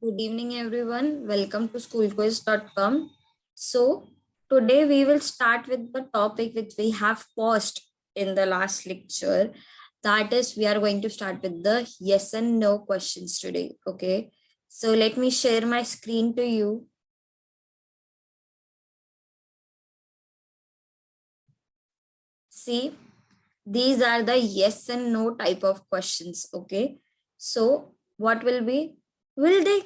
Good evening, everyone. Welcome to schoolquiz.com. So, today we will start with the topic which we have paused in the last lecture. That is, we are going to start with the yes and no questions today. Okay. So, let me share my screen to you. See, these are the yes and no type of questions. Okay. So, what will they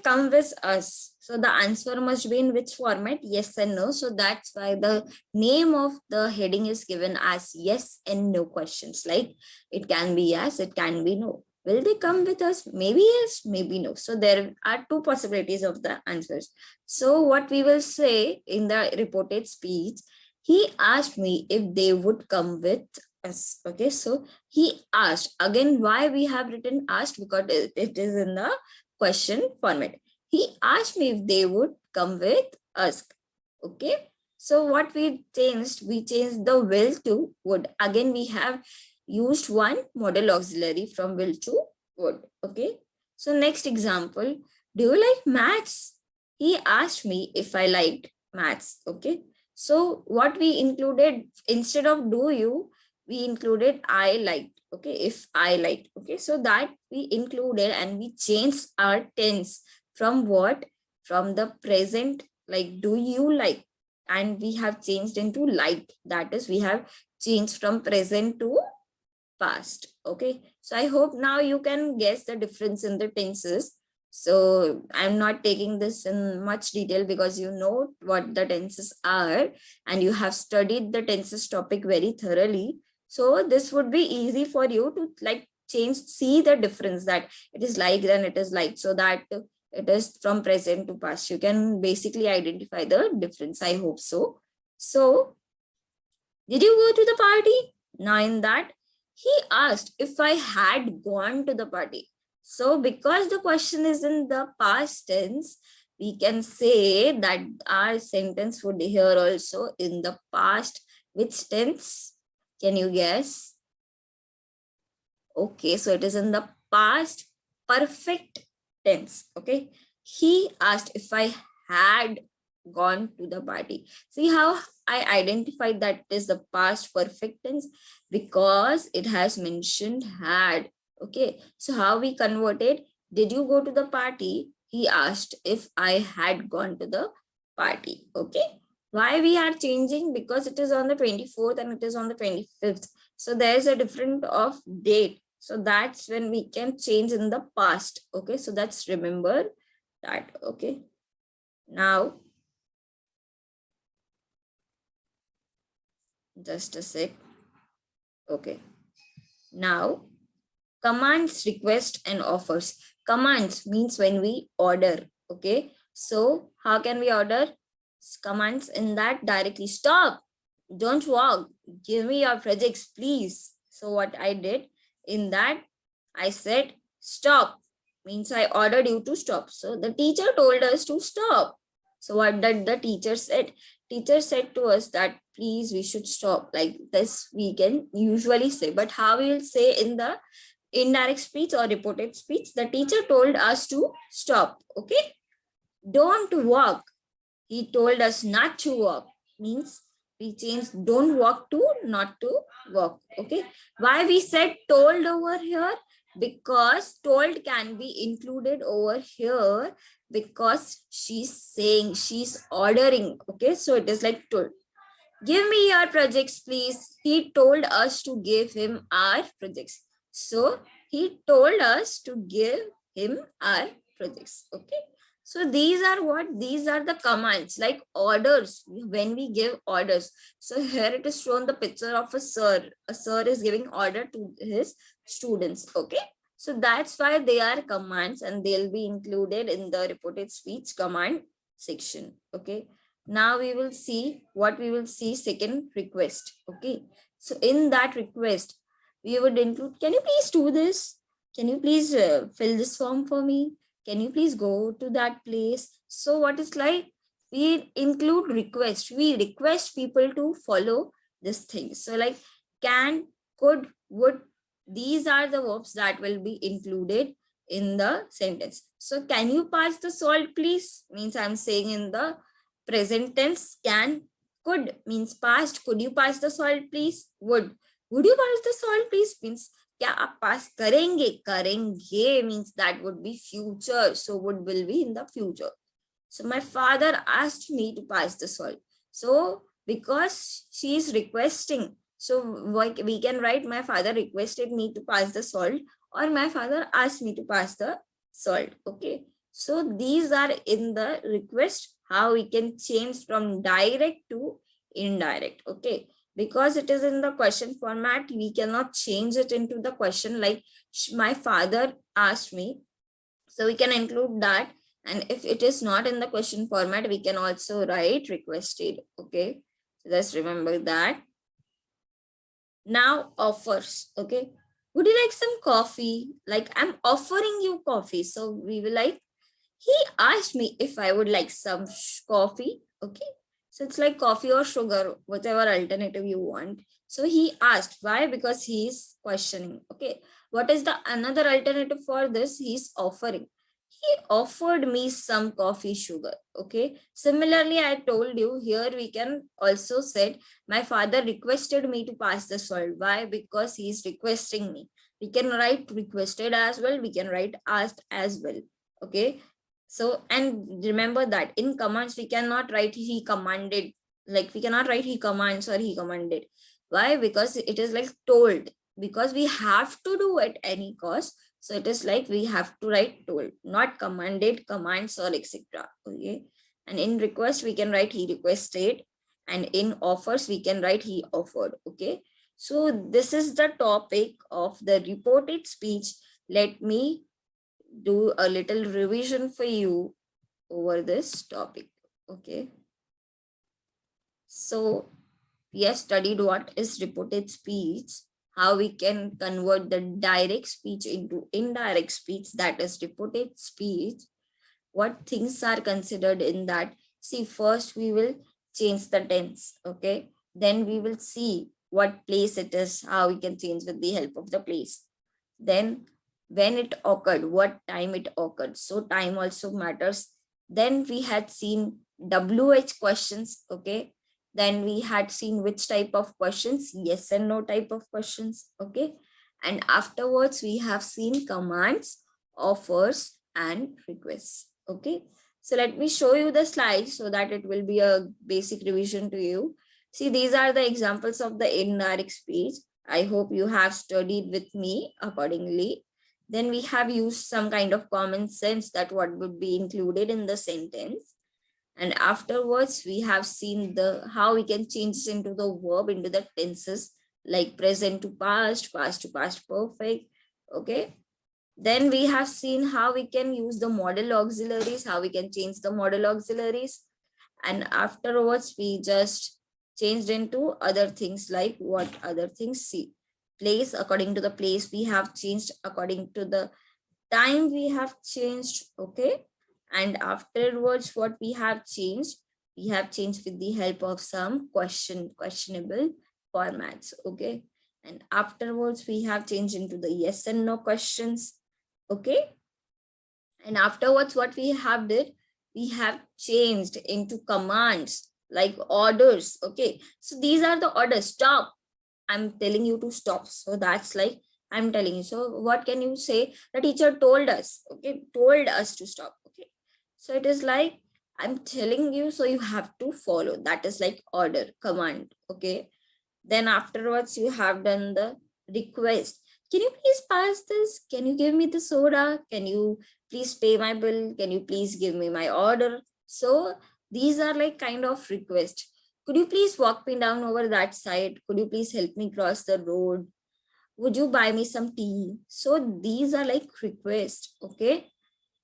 come with us? So the answer must be in which format? Yes and no. So that's why the name of the heading is given as yes and no questions. Like it can be yes, it can be no. Will they come with us? Maybe yes, maybe no. So there are two possibilities of the answers. So what we will say in the reported speech, he asked me if they would come with us. Okay, so he asked. Again, why we have written asked? Because it is in the question format. He asked me if they would come with us. Okay, so what we changed the will to would. Again, we have used one model auxiliary from will to would. Okay, so next example, do you like maths? He asked me if I liked maths. Okay, so what we included instead of do you, we included I liked. Okay, if I liked. Okay, so that we included and we changed our tense from what? From the present, like do you like, and we have changed into liked. That is, we have changed from present to past. Okay, so I hope now you can guess the difference in the tenses. So I'm not taking this in much detail because you know what the tenses are and you have studied the tenses topic very thoroughly. So this would be easy for you to like change, see the difference, that it is like then it is like, so that it is from present to past. You can basically identify the difference. I hope so. So did you go to the party? Now in that, he asked if I had gone to the party. So because the question is in the past tense, we can say that our sentence would here also in the past. Which tense? Can you guess? Okay, so it is in the past perfect tense. Okay, he asked if I had gone to the party. See how I identified that is the past perfect tense? Because it has mentioned had. Okay, so how we converted? Did you go to the party? He asked if I had gone to the party. Okay, why we are changing? Because it is on the 24th and it is on the 25th. So there is a different of date. So that's when we can change in the past. Okay, so that's remember that. Okay, now just a sec. Okay, now commands, request and offers. Commands means when we order. Okay, so how can we order? Commands in that directly: stop, don't walk, give me your projects please. So what I did in that, I said stop, means I ordered you to stop. So the teacher told us to stop. So what did the teacher said? Teacher said to us that please we should stop. Like this we can usually say, but how we will say in the indirect speech or reported speech? The teacher told us to stop. Okay, don't walk, he told us not to walk, means we changed don't walk to not to walk. Okay, why we said told over here? Because told can be included over here because she's saying, she's ordering. Okay, so it is like told, give me your projects please. He told us to give him our projects, so he told us to give him our projects. Okay, so these are what? These are the commands, like orders, when we give orders. So here it is shown the picture of a sir. A sir is giving order to his students. Okay, so that's why they are commands and they'll be included in the reported speech command section. Okay, now we will see what we will see. Second, request. Okay, so in that request we would include, can you please do this, can you please fill this form for me, can you please go to that place. So what is like, we include request, we request people to follow this thing. So like can, could, would, these are the verbs that will be included in the sentence. So can you pass the salt, please? Means I'm saying in the present tense. Can, could means past. Could you pass the salt, please? Would you pass the salt, please? Means क्या आप पास करेंगे? करेंगे means that would be future. So would will be in the future. So my father asked me to pass the salt. So because she is requesting, so we can write my father requested me to pass the salt, or my father asked me to pass the salt. Okay. So these are in the request, how we can change from direct to indirect. Okay. Because it is in the question format, we cannot change it into the question like my father asked me. So we can include that. And if it is not in the question format, we can also write requested. Okay. So just remember that. Now offers. Okay. Would you like some coffee? Like I'm offering you coffee. So we will like, he asked me if I would like some coffee. Okay. So it's like coffee or sugar, whatever alternative you want. So he asked. Why? Because he is questioning. Okay. What is the another alternative for this? He's offering. He offered me some coffee sugar. Okay. Similarly, I told you here we can also said my father requested me to pass the salt. Why? Because he is requesting me. We can write requested as well. We can write asked as well. Okay. So, and remember that in commands, we cannot write he commanded, like we cannot write he commands or he commanded. Why? Because it is like told, because we have to do at any cost. So it is like we have to write told, not commanded, commands or etc. Okay. And in request, we can write he requested. And in offers, we can write he offered. Okay. So this is the topic of the reported speech. Let me do a little revision for you over this topic. Okay. So we have studied what is reported speech, how we can convert the direct speech into indirect speech, that is reported speech, what things are considered in that. See, first we will change the tense. Okay. Then we will see what place it is, how we can change with the help of the place. Then when it occurred, what time it occurred. So time also matters. Then we had seen WH questions. Okay. Then we had seen which type of questions, yes and no type of questions. Okay. And afterwards we have seen commands, offers and requests. Okay. So let me show you the slides so that it will be a basic revision to you. See, these are the examples of the indirect speech. I hope you have studied with me accordingly. Then we have used some kind of common sense that what would be included in the sentence. And afterwards, we have seen the how we can change this into the verb, into the tenses, like present to past, past to past perfect. Okay. Then we have seen how we can use the model auxiliaries, how we can change the model auxiliaries. And afterwards, we just changed into other things, like what other things. See, place, according to the place we have changed, according to the time we have changed. Okay. And afterwards, what we have changed with the help of some questionable formats. Okay. And afterwards, we have changed into the yes and no questions. Okay. And afterwards, what we have did, we have changed into commands like orders. Okay. So these are the orders. Stop. I'm telling you to stop. So that's like I'm telling you. So what can you say? The teacher told us. Okay. Told us to stop. Okay. So it is like I'm telling you, so you have to follow. That is like order, command. Okay. Then afterwards, you have done the request. Can you please pass this? Can you give me the soda? Can you please pay my bill? Can you please give me my order? So these are like kind of request. Could you please walk me down over that side? Could you please help me cross the road? Would you buy me some tea? So these are like requests. Okay.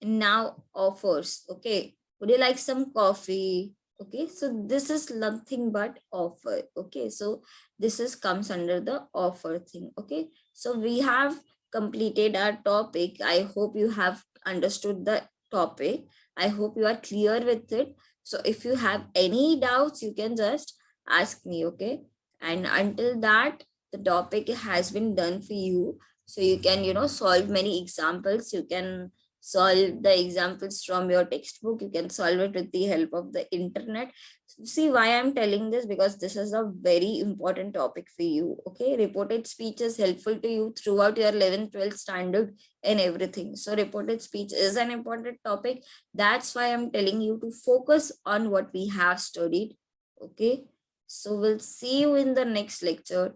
And now offers. Okay. Would you like some coffee? Okay. So this is nothing but offer. Okay. So this is comes under the offer thing. Okay. So we have completed our topic. I hope you have understood the topic. I hope you are clear with it. So if you have any doubts, you can just ask me. Okay. And until that, the topic has been done for you. So you can, solve many examples. You can solve the examples from your textbook. You can solve it with the help of the internet. See why I'm telling this, because this is a very important topic for you. Okay, reported speech is helpful to you throughout your 11th 12th standard and everything. So reported speech is an important topic. That's why I'm telling you to focus on what we have studied. Okay, so we'll see you in the next lecture.